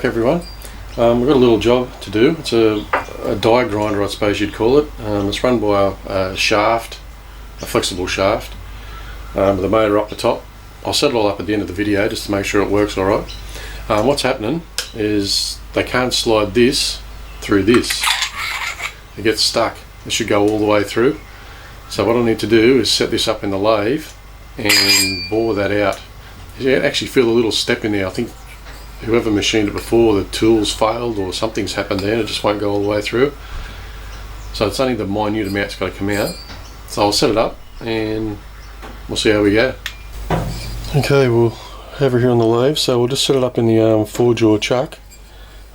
back, everyone. We've got a little job to do. It's a die grinder, I suppose you'd call it. It's run by a shaft, a flexible shaft, with a motor up the top. I'll set it all up at the end of the video just to make sure it works alright. What's happening is they can't slide this through this. It gets stuck. It should go all the way through. So what I need to do is set this up in the lathe and bore that out. You actually feel a little step in there. I think whoever machined it before, the tools failed or something's happened there and it just won't go all the way through. So it's only the minute amount's got to come out. So I'll set it up and we'll see how we go. Okay, we'll have her here on the lathe, so we'll just set it up in the 4-jaw chuck.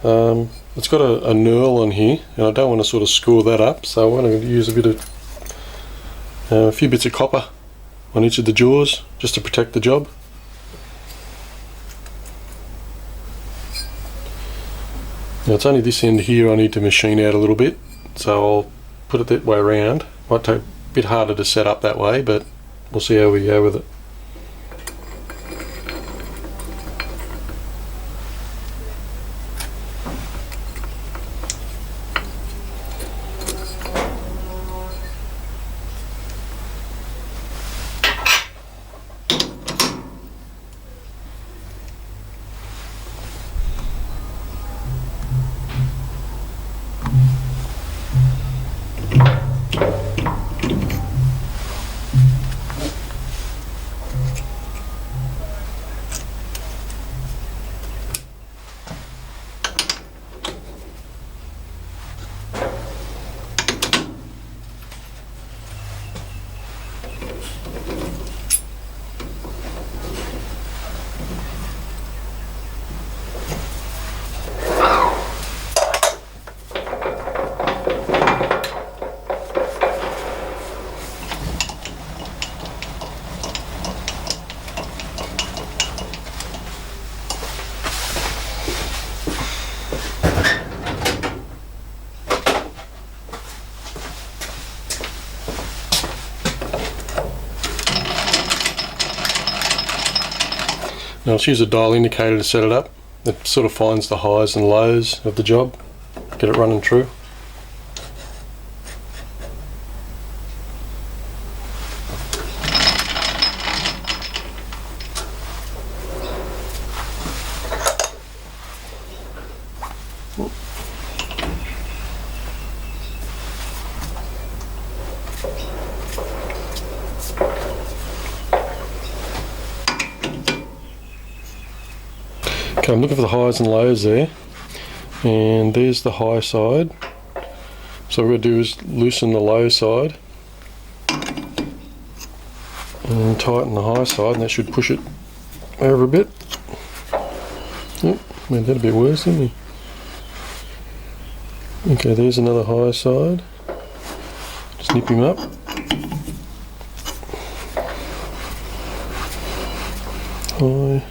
It's got a knurl on here and I don't want to sort of score that up, so I want to use a few bits of copper on each of the jaws just to protect the job. Now it's only this end here I need to machine out a little bit, so I'll put it that way around. Might take a bit harder to set up that way, but we'll see how we go with it. Now let's use a dial indicator to set it up. It sort of finds the highs and lows of the job, get it running true. Okay, I'm looking for the highs and lows there, and there's the high side. So what we're going to do is loosen the low side and tighten the high side, and that should push it over a bit. Oh, made that a bit worse, didn't we? Okay, there's another high side. Just nip him up. High.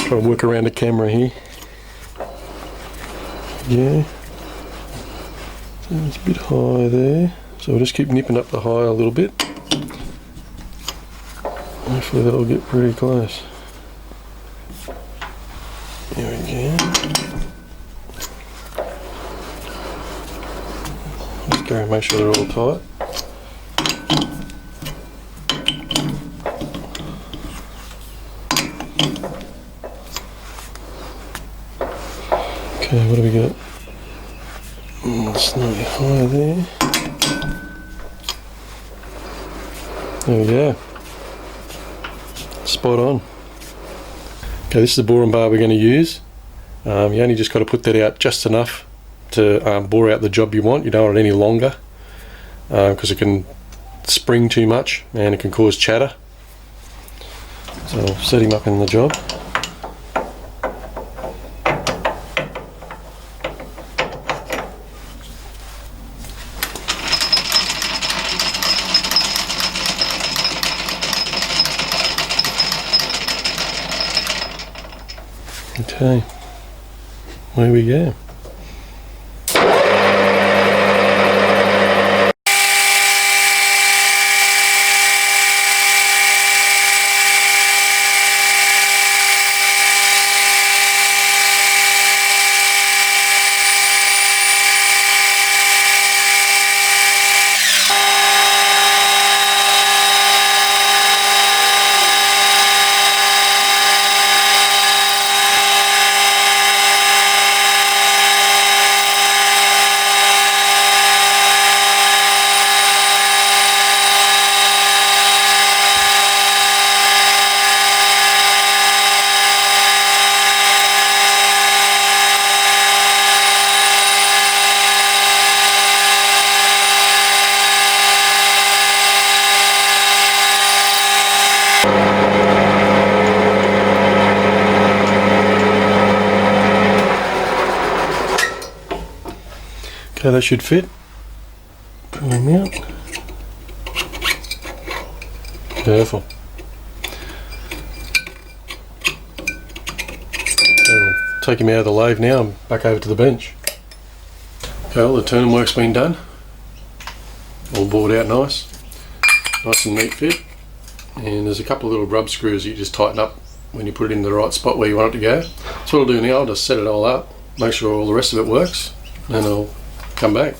Try to work around the camera here. Yeah, so it's a bit high there, so we'll just keep nipping up the high a little bit. Hopefully that'll get pretty close. There we go. Just go and make sure they're all tight. Okay, what do we got? Slightly higher there. There we go. Spot on. Okay, this is the boring bar we're going to use. You only just got to put that out just enough to bore out the job you want. You don't want it any longer because it can spring too much and it can cause chatter. So I'll set him up in the job. Okay, there we go. Okay, that should fit. Pull them out. Careful. Okay, we'll take him out of the lathe now and back over to the bench. Okay, all the turning work's been done. All bored out nice. Nice and neat fit. And there's a couple of little rub screws you just tighten up when you put it in the right spot where you want it to go. So what I'll do now, I'll just set it all up, make sure all the rest of it works, and then I'll come back.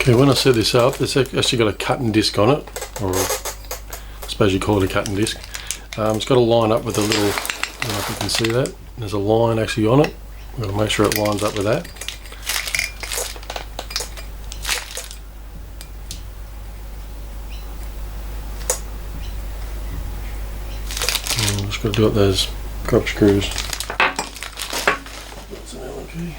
Okay, when I set this up, it's actually got a cutting disc on it, or I suppose you call it a cutting disc. It's got to line up with the little, I don't know if you can see that, there's a line actually on it. I've got to make sure it lines up with that. And just got to do up those crop screws. That's an LG.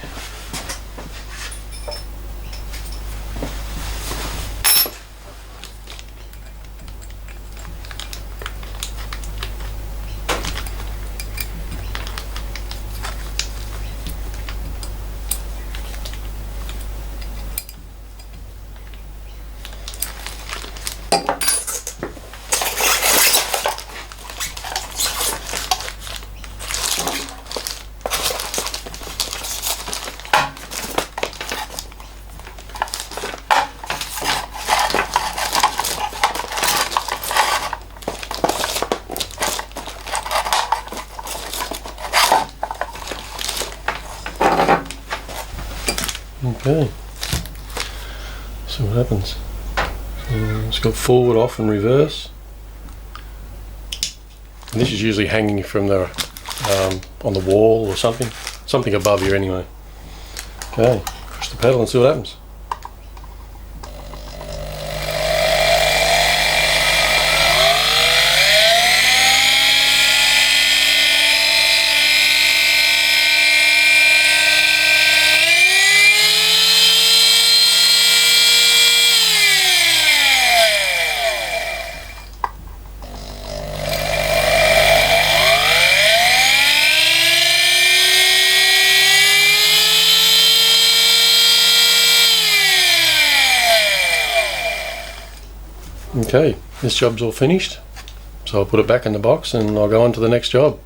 Okay, so what happens? It's got forward, off and reverse. And this is usually hanging from the on the wall or something above here anyway. Okay, push the pedal and see what happens. Okay, this job's all finished, so I'll put it back in the box and I'll go on to the next job.